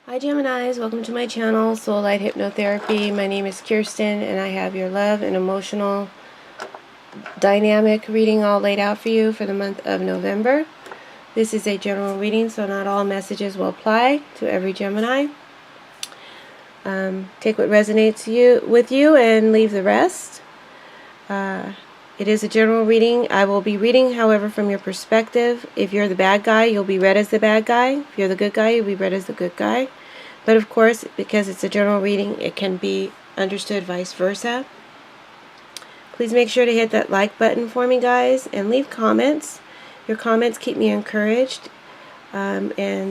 Hi Geminis, welcome to my channel, Soulight Hypnotherapy. My name is Kirsten and I have your love and emotional dynamic reading all laid out for you for the month of November. This is a general reading, so not all messages will apply to every Gemini. Take what resonates with you and leave the rest. It is a general reading. I will be reading, however, from your perspective. If you're the bad guy, you'll be read as the bad guy. If you're the good guy, you'll be read as the good guy. But of course, because it's a general reading, it can be understood vice versa. Please make sure to hit that like button for me, guys, and leave comments. Your comments keep me encouraged. It's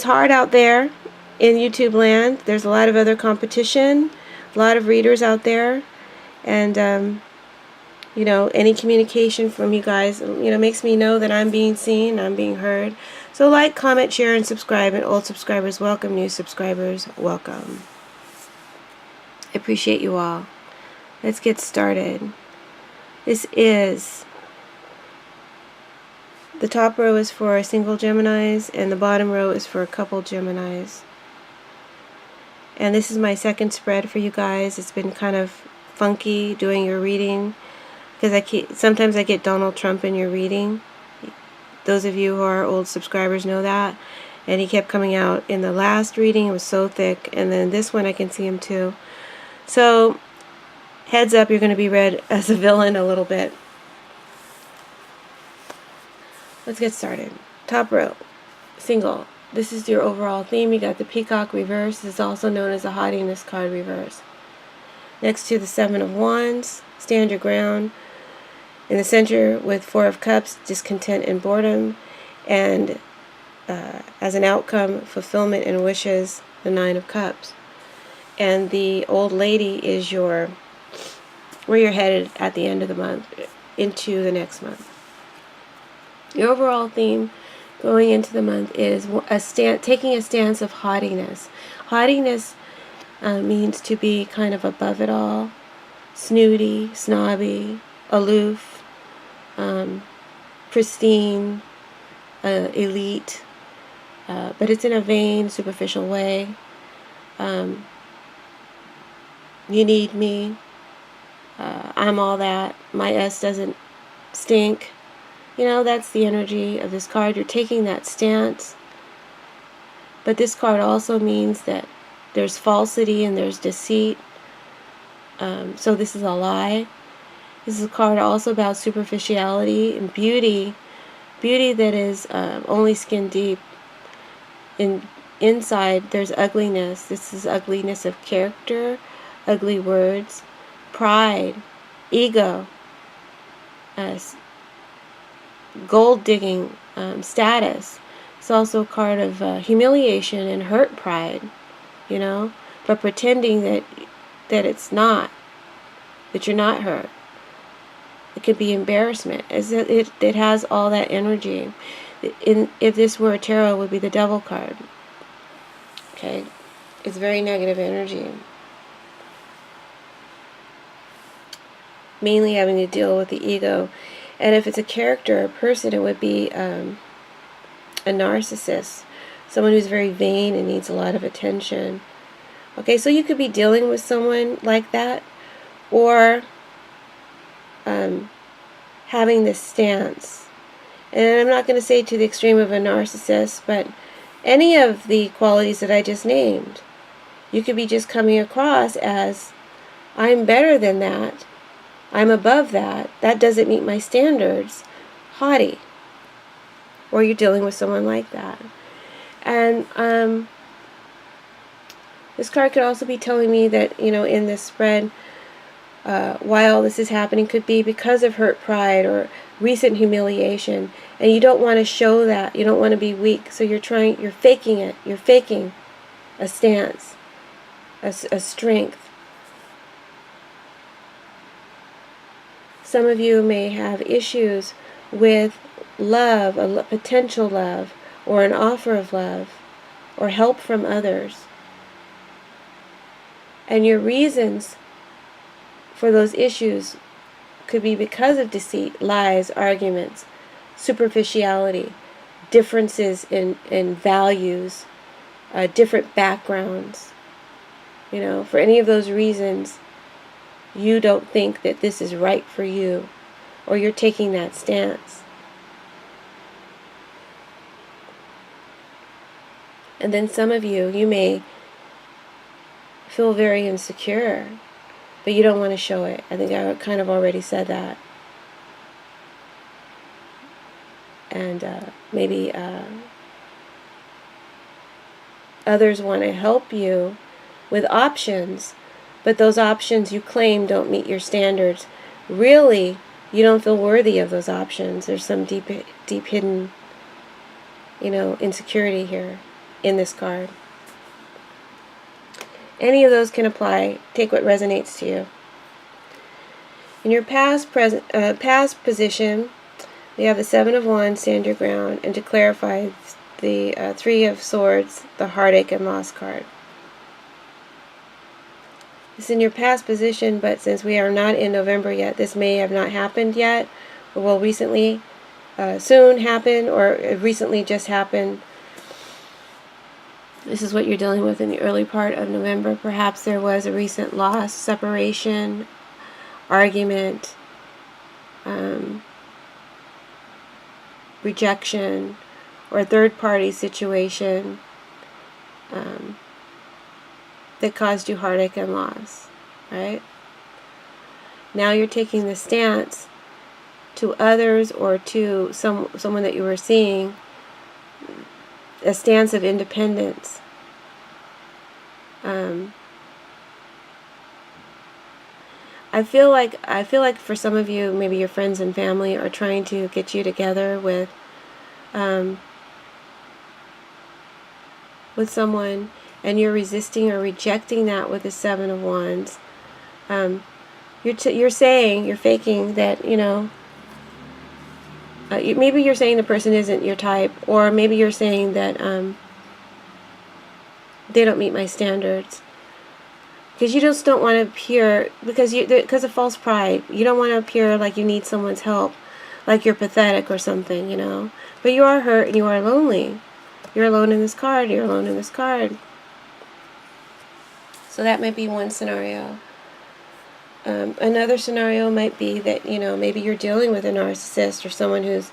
hard out there in YouTube land. There's a lot of other competition, a lot of readers out there, and any communication from you guys, makes me know that I'm being seen, I'm being heard. So like, comment, share, and subscribe. And old subscribers welcome, new subscribers welcome. I appreciate you all. Let's get started. The top row is for single Geminis, and the bottom row is for a couple Geminis. And this is my second spread for you guys. It's been kind of funky doing your reading, because sometimes I get Donald Trump in your reading. Those of you who are old subscribers know that. And he kept coming out in the last reading. It was so thick. And then this one I can see him too. So heads up, you're going to be read as a villain a little bit. Let's get started. Top row, single. This is your overall theme. You got the Peacock reverse. This is also known as the Haughtiness card reverse. Next to the Seven of Wands, stand your ground. In the center with Four of Cups, discontent and boredom. And as an outcome, fulfillment and wishes, the Nine of Cups. And the old lady is where you're headed at the end of the month, into the next month. The overall theme going into the month is taking a stance of haughtiness. Haughtiness means to be kind of above it all, snooty, snobby, aloof, pristine, elite, but it's in a vain, superficial way. You need me. I'm all that. My S doesn't stink. That's the energy of this card. You're taking that stance. But this card also means that there's falsity and there's deceit. So this is a lie. This is a card also about superficiality and beauty. Beauty that is only skin deep. Inside, there's ugliness. This is ugliness of character, ugly words, pride, ego, gold digging, status. It's also a card of humiliation and hurt pride, but pretending that it's not, that you're not hurt. It could be embarrassment, as it has all that energy. If this were a tarot, it would be the Devil card. Okay, it's very negative energy, mainly having to deal with the ego. And if it's a character, a person, it would be a narcissist, someone who's very vain and needs a lot of attention. Okay, so you could be dealing with someone like that, or having this stance. And I'm not going to say to the extreme of a narcissist, but any of the qualities that I just named. You could be just coming across as, I'm better than that, I'm above that, that doesn't meet my standards, haughty. Or you're dealing with someone like that. And this card could also be telling me that, in this spread, why all this is happening could be because of hurt pride or recent humiliation, and you don't want to show that. You don't want to be weak, so you're faking it. You're faking a stance, a strength. Some of you may have issues with love, a potential love, or an offer of love, or help from others. And your reasons for those issues could be because of deceit, lies, arguments, superficiality, differences in values, different backgrounds. You know, for any of those reasons, you don't think that this is right for you, or you're taking that stance. And then some of you, you may feel very insecure, but you don't want to show it. I think I kind of already said that. And maybe others want to help you with options, but those options you claim don't meet your standards. Really, you don't feel worthy of those options. There's some deep hidden, insecurity here in this card. Any of those can apply. Take what resonates to you. In your past position, we have the Seven of Wands, stand your ground, and to clarify, the Three of Swords, the heartache and loss card. It's in your past position, but since we are not in November yet, this may have not happened yet, or will recently, soon happen, or recently just happened. This is what you're dealing with in the early part of November. Perhaps there was a recent loss, separation, argument, rejection, or a third-party situation that caused you heartache and loss, right? Now you're taking the stance to others or to someone that you were seeing, a stance of independence. I feel like for some of you, maybe your friends and family are trying to get you together with someone, and you're resisting or rejecting that with the Seven of Wands. You're saying, you're faking that, maybe you're saying the person isn't your type, or maybe you're saying that they don't meet my standards. Because you just don't want to appear, because of false pride, you don't want to appear like you need someone's help, like you're pathetic or something, But you are hurt and you are lonely. You're alone in this card, you're alone in this card. So that might be one scenario. Another scenario might be that, maybe you're dealing with a narcissist or someone who's,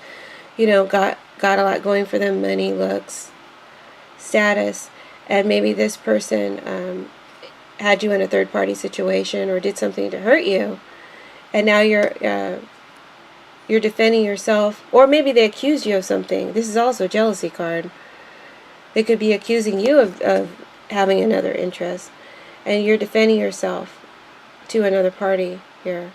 got a lot going for them, money, looks, status, and maybe this person had you in a third-party situation or did something to hurt you, and now you're defending yourself, or maybe they accused you of something. This is also a jealousy card. They could be accusing you of having another interest, and you're defending yourself to another party here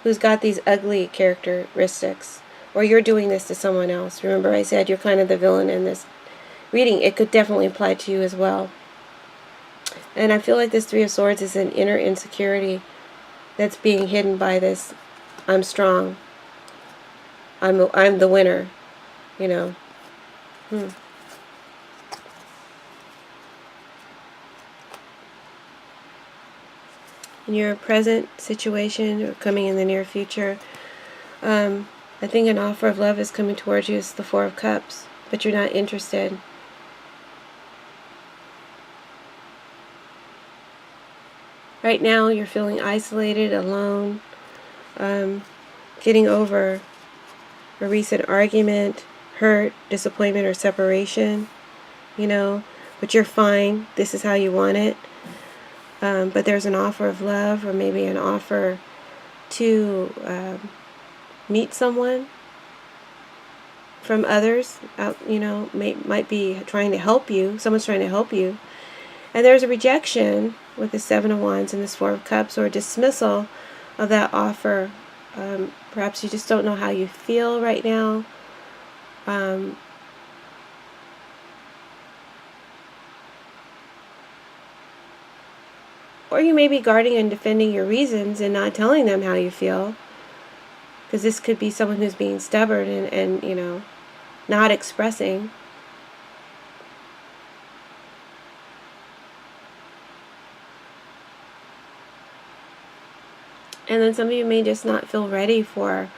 who's got these ugly characteristics, or you're doing this to someone else. Remember I said you're kind of the villain in this reading. It could definitely apply to you as well. And I feel like this Three of Swords is an inner insecurity that's being hidden by this, I'm strong, I'm the winner, In your present situation, or coming in the near future, I think an offer of love is coming towards you. It's the Four of Cups, but you're not interested. Right now, you're feeling isolated, alone, getting over a recent argument, hurt, disappointment, or separation, but you're fine. This is how you want it. But there's an offer of love, or maybe an offer to meet someone from others, might be trying to help you. Someone's trying to help you. And there's a rejection with the Seven of Wands and this Four of Cups, or a dismissal of that offer. Perhaps you just don't know how you feel right now. Or you may be guarding and defending your reasons and not telling them how you feel. Because this could be someone who's being stubborn and not expressing. And then some of you may just not feel ready for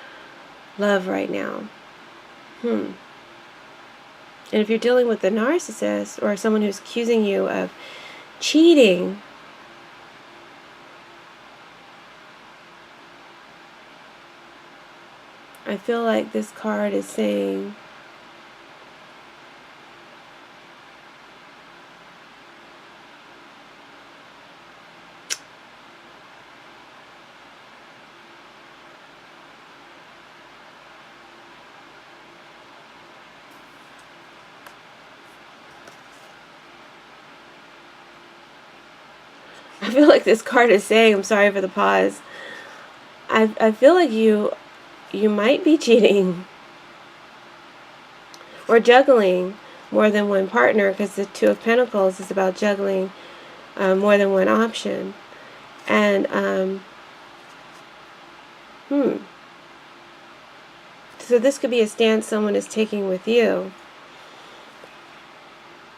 love right now. And if you're dealing with a narcissist or someone who's accusing you of cheating, I feel like this card is saying, I feel like this card is saying, I'm sorry for the pause, I feel like you might be cheating or juggling more than one partner, because the Two of Pentacles is about juggling more than one option. And so this could be a stance someone is taking with you,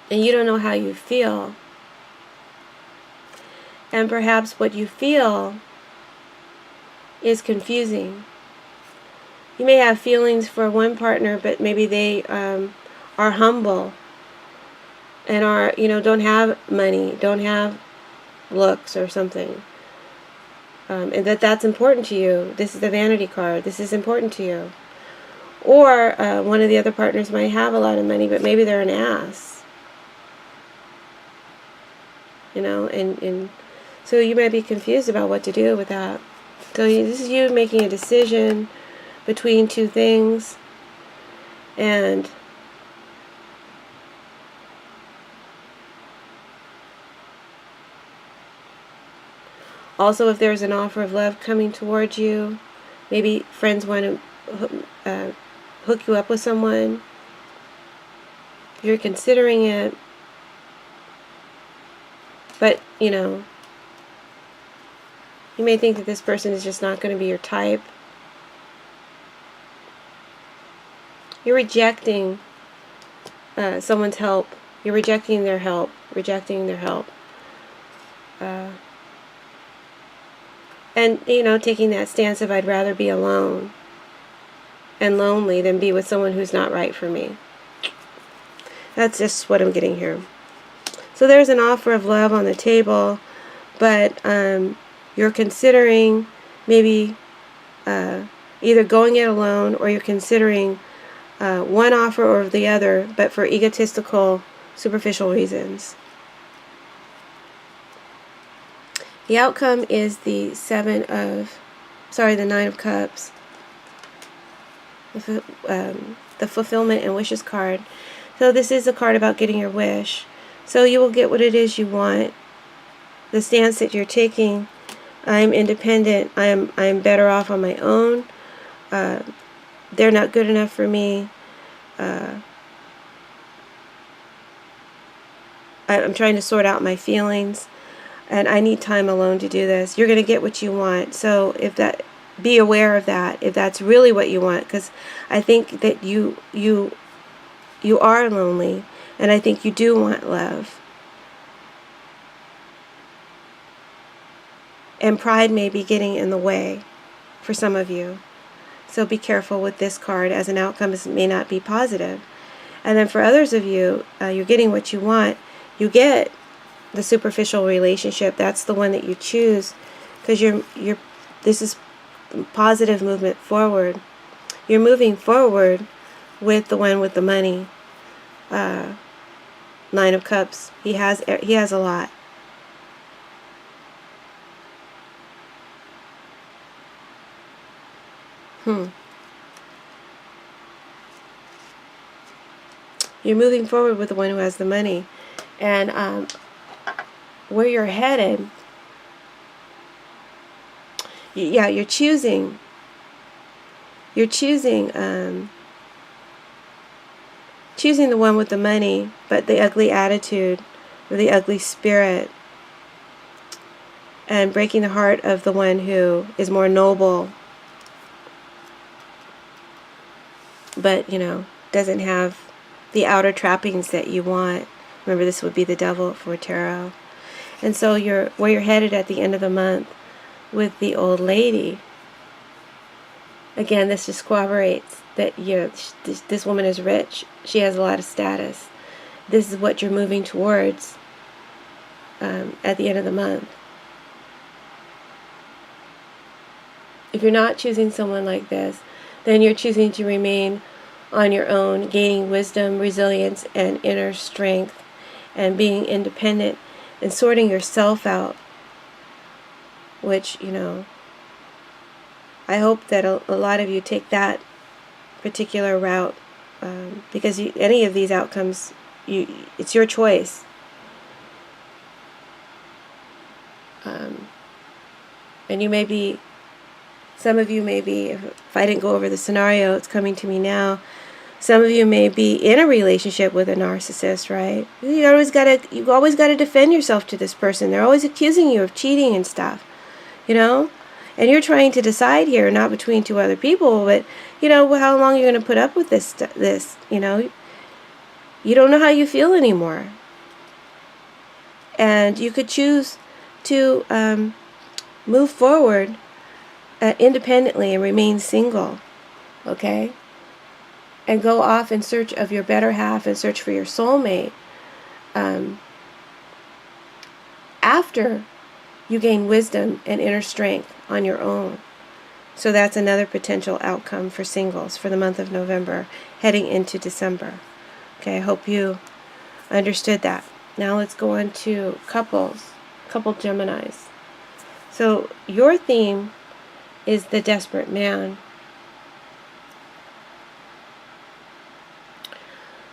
and you don't know how you feel. And perhaps what you feel is confusing. You may have feelings for one partner, but maybe they are humble and are, don't have money, don't have looks or something. And that's important to you. This is the Vanity card. This is important to you. Or one of the other partners might have a lot of money, but maybe they're an ass. And so you might be confused about what to do with that. So this is you making a decision between two things. And also, if there's an offer of love coming towards you, maybe friends want to hook you up with someone. You're considering it. But, you may think that this person is just not going to be your type. You're rejecting someone's help. You're rejecting their help. And, taking that stance of I'd rather be alone and lonely than be with someone who's not right for me. That's just what I'm getting here. So there's an offer of love on the table, but you're considering maybe either going it alone, or you're considering one offer or the other, but for egotistical, superficial reasons. The outcome is the Nine of Cups. The Fulfillment and Wishes card. So this is a card about getting your wish. So you will get what it is you want. The stance that you're taking, I'm independent, I'm better off on my own. They're not good enough for me. I'm trying to sort out my feelings, and I need time alone to do this. You're going to get what you want. So be aware of that, if that's really what you want, because I think that you are lonely, and I think you do want love. And pride may be getting in the way for some of you. So be careful with this card, as an outcome it may not be positive. And then for others of you, you're getting what you want. You get the superficial relationship. That's the one that you choose, because this is positive movement forward. You're moving forward with the one with the money. Nine of Cups. He has a lot. You're moving forward with the one who has the money. And where you're headed, you're choosing the one with the money, but the ugly attitude, or the ugly spirit, and breaking the heart of the one who is more noble, but doesn't have the outer trappings that you want. Remember, this would be the Devil for tarot. And so where you're headed at the end of the month with the old lady Again, this just corroborates that this woman is rich. She has a lot of status. This is what you're moving towards at the end of the month. If you're not choosing someone like this, then you're choosing to remain on your own, gaining wisdom, resilience, and inner strength, and being independent and sorting yourself out, which, I hope that a lot of you take that particular route, because any of these outcomes, it's your choice. And you may be, some of you may be, if I didn't go over the scenario, it's coming to me now. Some of you may be in a relationship with a narcissist, right? You always got to defend yourself to this person. They're always accusing you of cheating and stuff, And you're trying to decide here, not between two other people, but, how long you're going to put up with this. You don't know how you feel anymore. And you could choose to move forward independently and remain single, okay? And go off in search of your better half and search for your soulmate after you gain wisdom and inner strength on your own. So that's another potential outcome for singles for the month of November, heading into December. Okay, I hope you understood that. Now let's go on to couple Geminis. So your theme is the desperate man.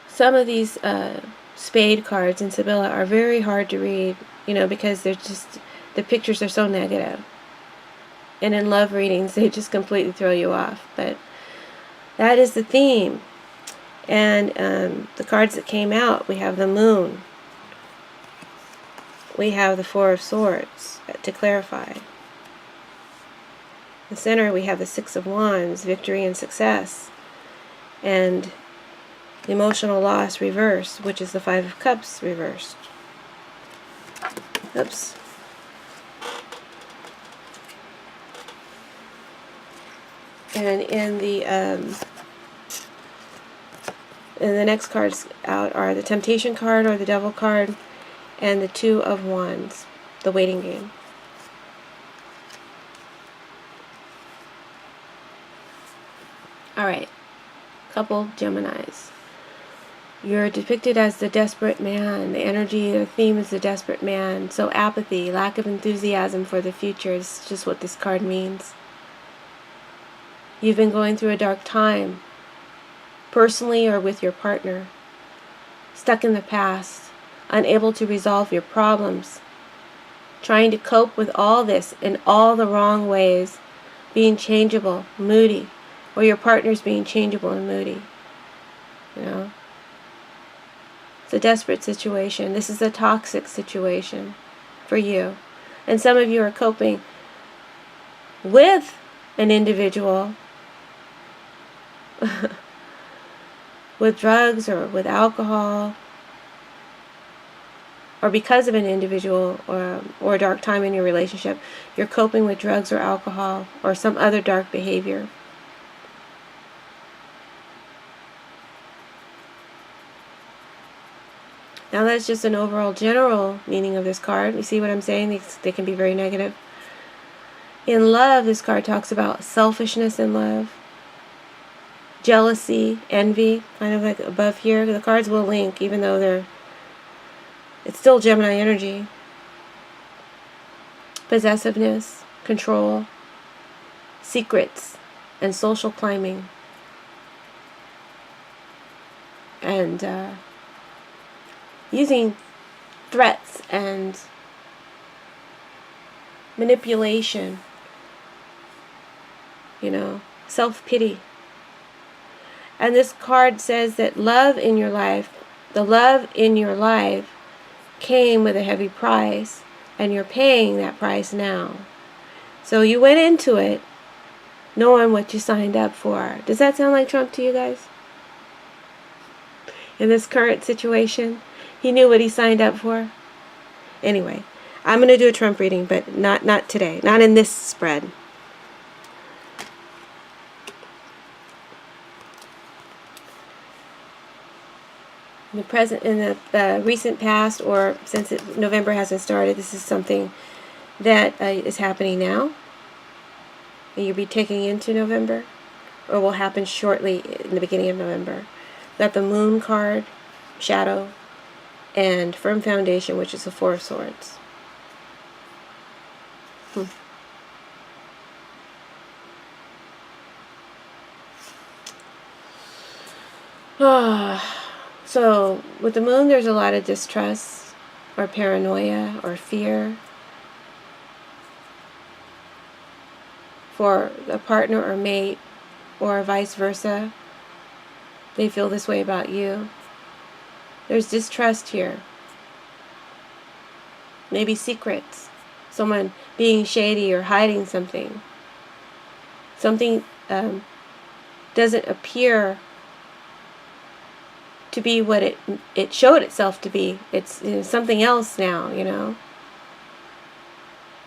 Some of these spade cards in Sibylla are very hard to read, because they're just, the pictures are so negative. And in love readings, they just completely throw you off. But that is the theme. And the cards that came out, we have the Moon. We have the Four of Swords, to clarify. In the center, we have the Six of Wands, victory and success. And the emotional loss reversed, which is the Five of Cups reversed. Oops. And in the next cards out are the Temptation card or the Devil card and the Two of Wands, the waiting game. All right, couple Geminis. You're depicted as the desperate man. The energy, the theme is the desperate man. So apathy, lack of enthusiasm for the future is just what this card means. You've been going through a dark time, personally or with your partner. Stuck in the past, unable to resolve your problems. Trying to cope with all this in all the wrong ways. Being changeable, moody, or your partner's being changeable and moody. It's a desperate situation. This is a toxic situation for you. And some of you are coping with an individual with drugs or with alcohol, or because of an individual or a dark time in your relationship, you're coping with drugs or alcohol or some other dark behavior. Now that's just an overall general meaning of this card. You see what I'm saying? They can be very negative. In love, this card talks about selfishness in love, jealousy, envy, kind of like above here. The cards will link, even though it's still Gemini energy. Possessiveness, control, secrets, and social climbing. And using threats and manipulation, self-pity. And this card says that the love in your life came with a heavy price, and you're paying that price now. So you went into it knowing what you signed up for. Does that sound like Trump to you guys? In this current situation, he knew what he signed up for. Anyway, I'm going to do a Trump reading, but not today. Not in this spread. In the present, in the recent past, or since November hasn't started, this is something that is happening now. And you'll be taking into November, or will happen shortly in the beginning of November. Got the Moon card, Shadow, and Firm Foundation, which is the Four of Swords. So with the Moon, there's a lot of distrust or paranoia or fear for a partner or mate, or vice versa. They feel this way about you. There's distrust here. Maybe secrets. Someone being shady or hiding something. Something doesn't appear to be what it showed itself to be. It's something else now,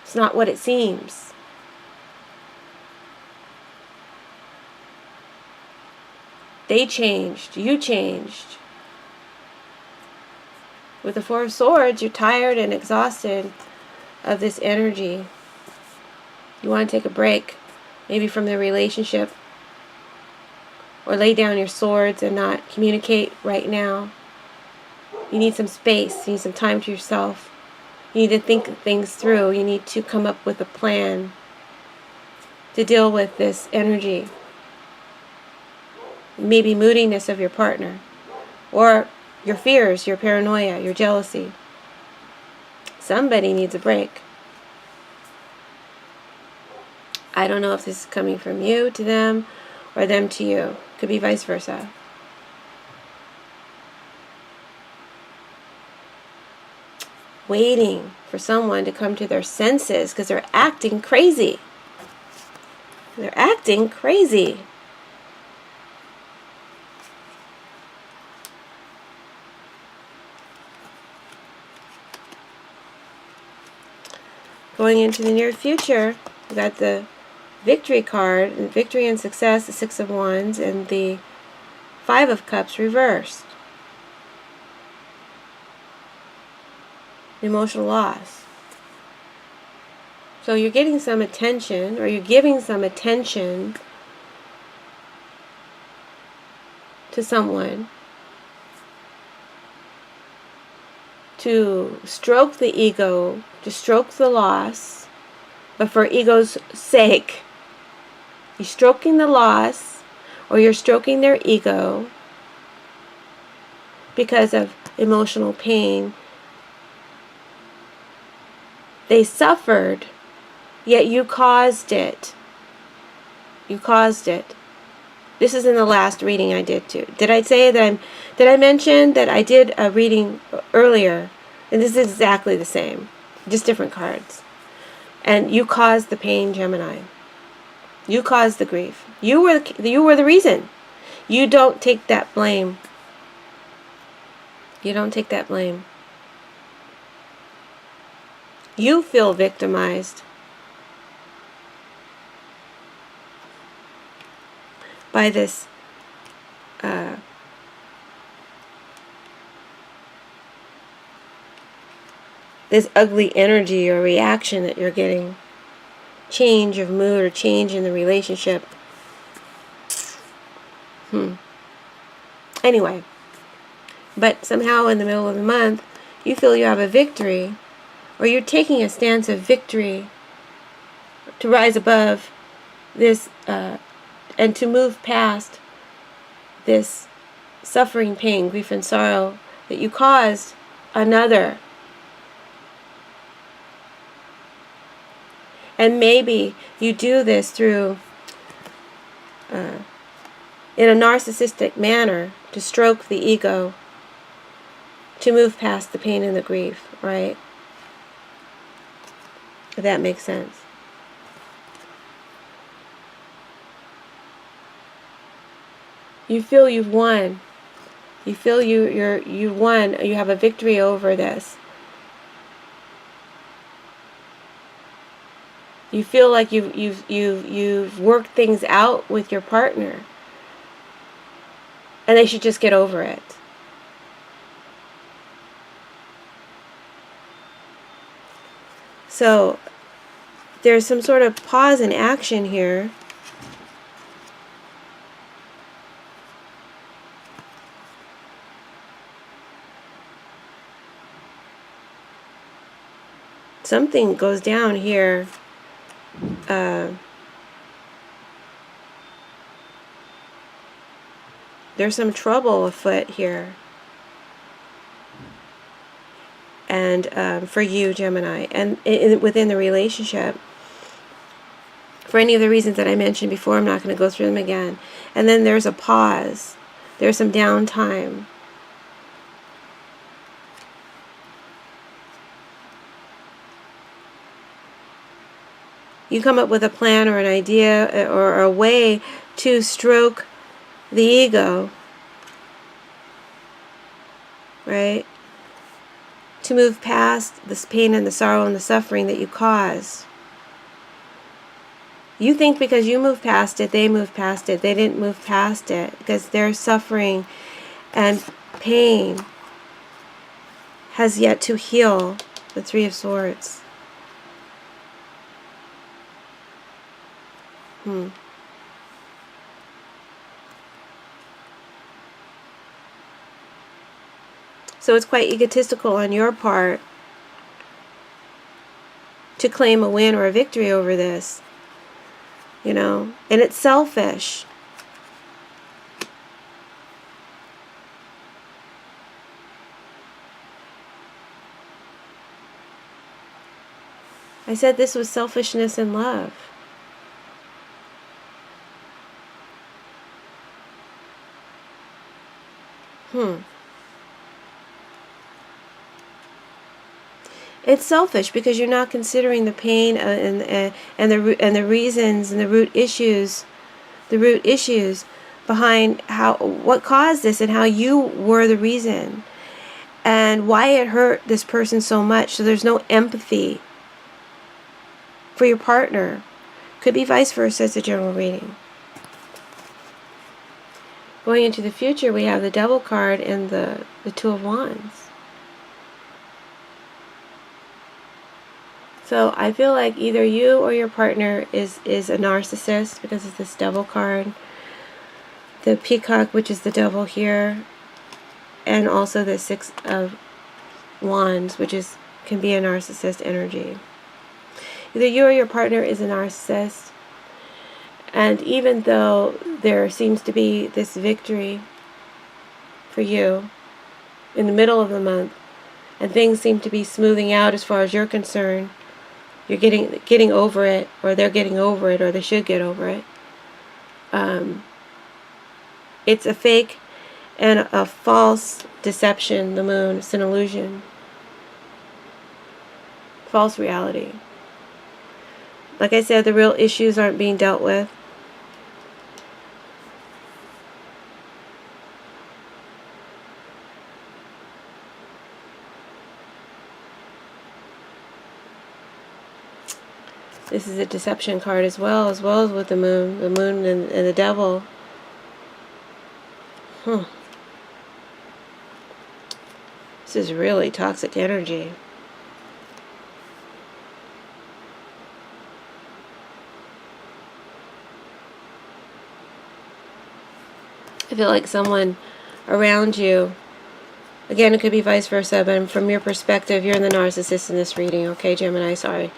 It's not what it seems. They changed. You changed. With the Four of Swords, you're tired and exhausted of this energy. You want to take a break, maybe from the relationship, or lay down your swords and not communicate right now. You need some space. You need some time to yourself. You need to think things through. You need to come up with a plan to deal with this energy. Maybe moodiness of your partner, or your fears, your paranoia, your jealousy. Somebody needs a break. I don't know if this is coming from you to them or them to you. Could be vice versa. Waiting for someone to come to their senses because they're acting crazy. They're acting crazy. Going into the near future, we got the Victory card, and Victory and Success, the Six of Wands, and the Five of Cups reversed. Emotional loss. So you're getting some attention, or you're giving some attention to someone to stroke the ego, to stroke the loss, but for ego's sake. You're stroking the loss, or you're stroking their ego because of emotional pain. They suffered, yet you caused it. You caused it. This is in the last reading I did too. Did I say that did I mention that I did a reading earlier? And this is exactly the same, just different cards. And you caused the pain, Gemini. You caused the grief. You were the reason. You don't take that blame. You don't take that blame. You feel victimized by this this ugly energy or reaction that you're getting. Change of mood or change in the relationship. Anyway, but somehow in the middle of the month, you feel you have a victory, or you're taking a stance of victory to rise above this and to move past this suffering, pain, grief, and sorrow that you caused another. And maybe you do this through, in a narcissistic manner, to stroke the ego, to move past the pain and the grief, right? If that makes sense. You feel you've won. You feel you won. You have a victory over this. You feel like you've worked things out with your partner, and they should just get over it. So there's some sort of pause in action here. Something goes down here. There's some trouble afoot here. And for you, Gemini, and within the relationship, for any of the reasons that I mentioned before, I'm not going to go through them again. And then there's a pause. There's some downtime. You come up with a plan or an idea or a way to stroke the ego, right? To move past this pain and the sorrow and the suffering that you cause. You think because you move past it, they move past it. They didn't move past it because their suffering and pain has yet to heal. The Three of Swords. So it's quite egotistical on your part to claim a win or a victory over this, you know, and it's selfish. I said this was selfishness and love. It's selfish because you're not considering the pain and the reasons and the root issues behind what caused this and how you were the reason and why it hurt this person so much. So there's no empathy for your partner. Could be vice versa. It's a general reading. Going into the future, we have the Devil card and the Two of Wands. So I feel like either you or your partner is a narcissist because of this Devil card. The Peacock, which is the Devil here, and also the Six of Wands, which can be a narcissist energy. Either you or your partner is a narcissist, and even though there seems to be this victory for you in the middle of the month, and things seem to be smoothing out as far as you're concerned, you're getting over it, or they're getting over it, or they should get over it. It's a fake and a false deception, the moon. It's an illusion. False reality. Like I said, the real issues aren't being dealt with. This is a deception card as well as with the moon and the Devil. This is really toxic energy. I feel like someone around you, again, it could be vice versa, but from your perspective, you're the narcissist in this reading, okay, Gemini, sorry.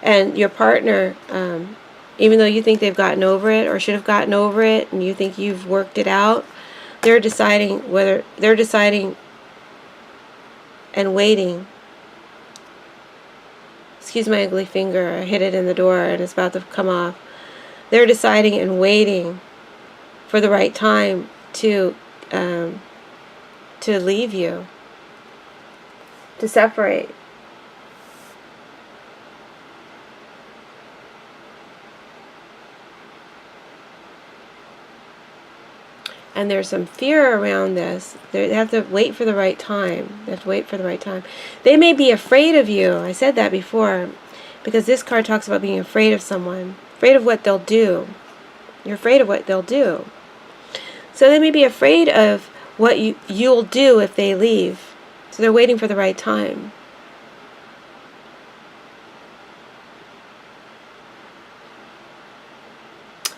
And your partner, even though you think they've gotten over it or should have gotten over it, and you think you've worked it out, they're deciding and waiting. Excuse my ugly finger, I hit it in the door and it's about to come off. They're deciding and waiting for the right time to leave you, to separate. And there's some fear around this. They have to wait for the right time. They have to wait for the right time. They may be afraid of you. I said that before. Because this card talks about being afraid of someone. Afraid of what they'll do. You're afraid of what they'll do. So they may be afraid of what you'll do if they leave. So they're waiting for the right time.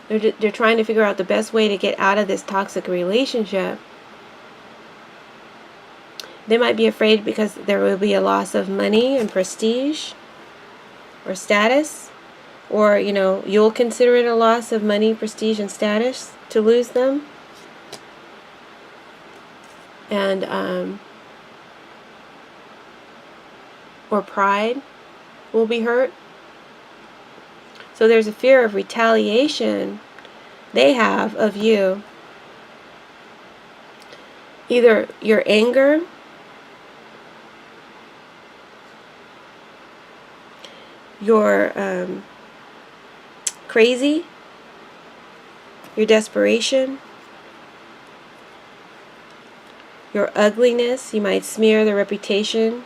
They're trying to figure out the best way to get out of this toxic relationship. They might be afraid because there will be a loss of money and prestige or status. Or, you know, you'll consider it a loss of money, prestige, and status to lose them. And, or pride will be hurt. So there's a fear of retaliation they have of you. Either your anger, your crazy, your desperation, your ugliness. You might smear their reputation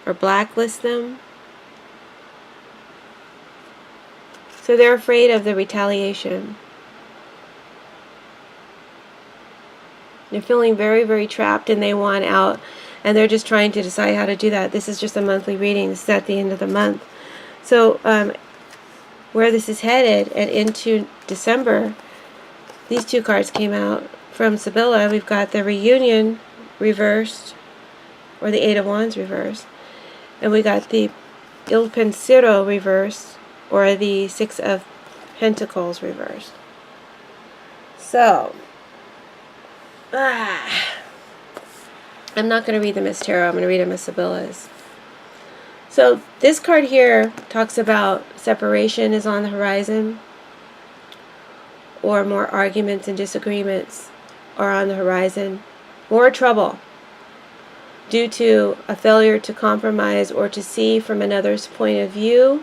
or blacklist them. So they're afraid of the retaliation. They're feeling very, very trapped and they want out. And they're just trying to decide how to do that. This is just a monthly reading. This is at the end of the month. So where this is headed and into December, these two cards came out from Sibylla. We've got the reunion reversed, or the Eight of Wands reversed. And we got the Il Pensiero reversed, or the Six of Pentacles reversed. So, I'm not going to read them as tarot. I'm going to read them as Sibylla's. So this card here talks about separation is on the horizon, or more arguments and disagreements are on the horizon, more trouble due to a failure to compromise or to see from another's point of view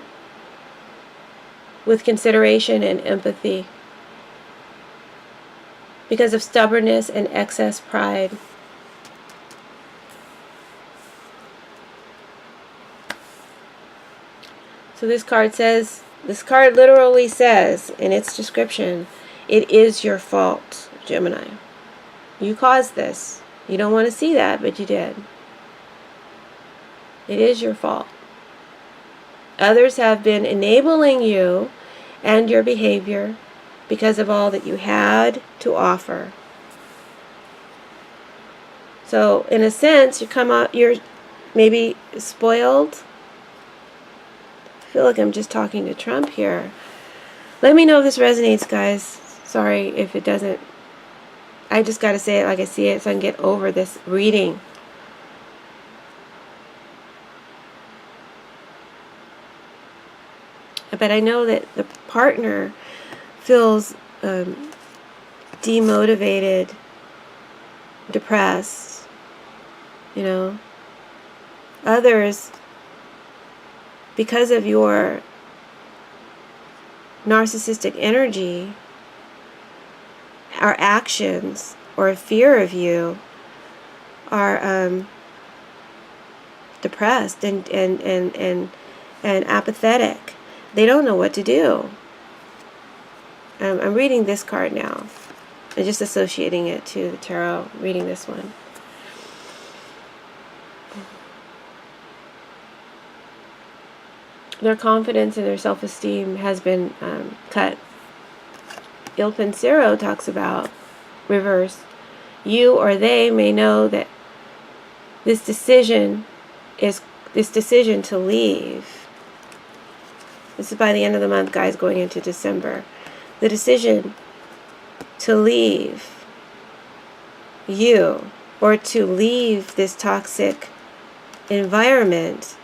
with consideration and empathy, because of stubbornness and excess pride. So this card literally says in its description, it is your fault, Gemini. You caused this. You don't want to see that, but you did. It is your fault. Others have been enabling you and your behavior because of all that you had to offer. So in a sense, you're maybe spoiled. I feel like I'm just talking to Trump here. Let me know if this resonates, guys. Sorry if it doesn't. I just got to say it like I see it so I can get over this reading. But I know that the partner feels demotivated, depressed, you know. Others, because of your narcissistic energy, our actions or a fear of you are depressed and apathetic. They don't know what to do. I'm reading this card now and just associating it to the tarot, reading this one. Their confidence and their self-esteem has been cut. Il Pensiero talks about reverse. You or they may know that this decision to leave. This is by the end of the month, guys, going into December. The decision to leave you or to leave this toxic environment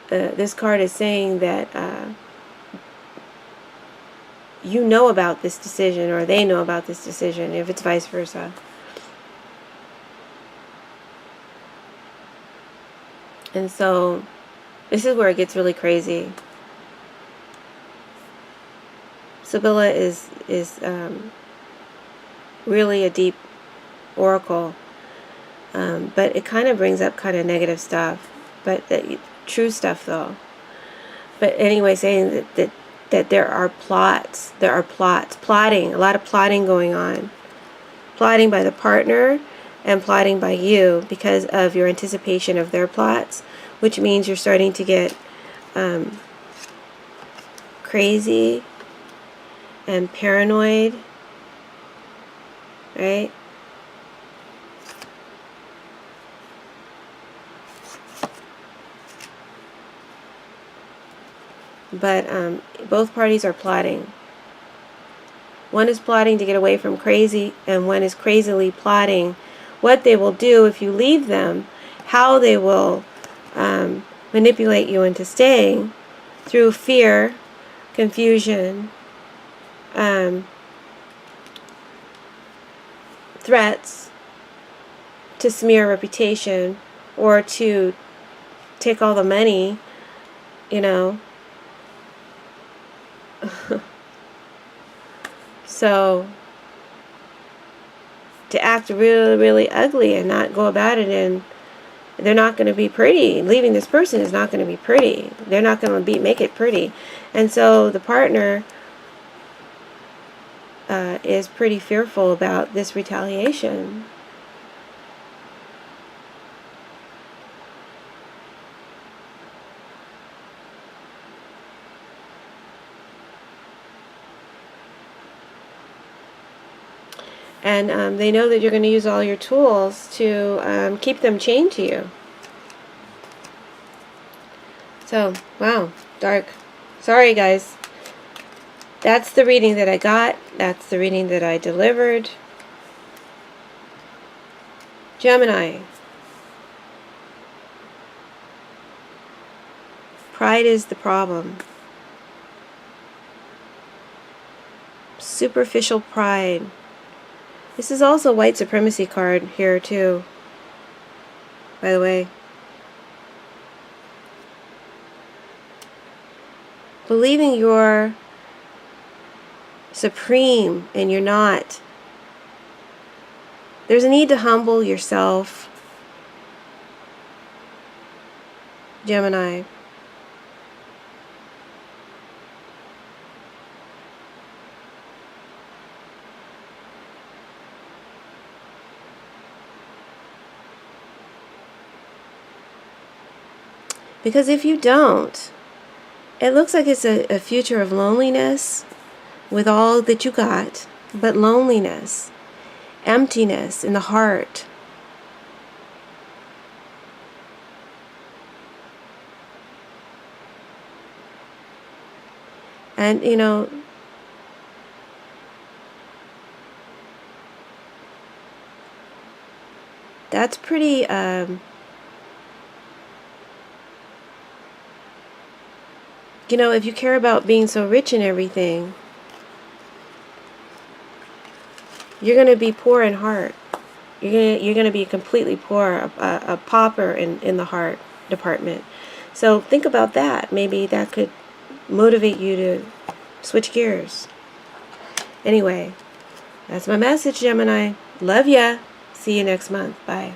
this card is saying that you know about this decision, or they know about this decision, if it's vice versa. And so this is where it gets really crazy. Sibylla is really a deep oracle, but it kind of brings up kind of negative stuff, but true stuff though. But anyway, saying that there are plotting, a lot of plotting going on. Plotting by the partner, and plotting by you because of your anticipation of their plots, which means you're starting to get crazy and paranoid, right? But both parties are plotting. One is plotting to get away from crazy, and one is crazily plotting what they will do if you leave them, how they will manipulate you into staying through fear, confusion, threats to smear reputation or to take all the money, you know. So to act really, really ugly and not go about it, and they're not going to be pretty. Leaving this person is not going to be pretty. They're not going to make it pretty. And so the partner is pretty fearful about this retaliation. And they know that you're going to use all your tools to keep them chained to you. So, wow, dark. Sorry, guys. That's the reading that I got. That's the reading that I delivered. Gemini. Pride is the problem. Superficial pride. This is also a white supremacy card here too, by the way. Believing you're supreme and you're not. There's a need to humble yourself, Gemini. Because if you don't, it looks like it's a future of loneliness with all that you got, but loneliness, emptiness in the heart. And, you know, that's pretty, you know, if you care about being so rich and everything, you're going to be poor in heart. You're gonna be completely poor, a pauper in the heart department. So think about that. Maybe that could motivate you to switch gears. Anyway, that's my message, Gemini. Love ya. See you next month. Bye.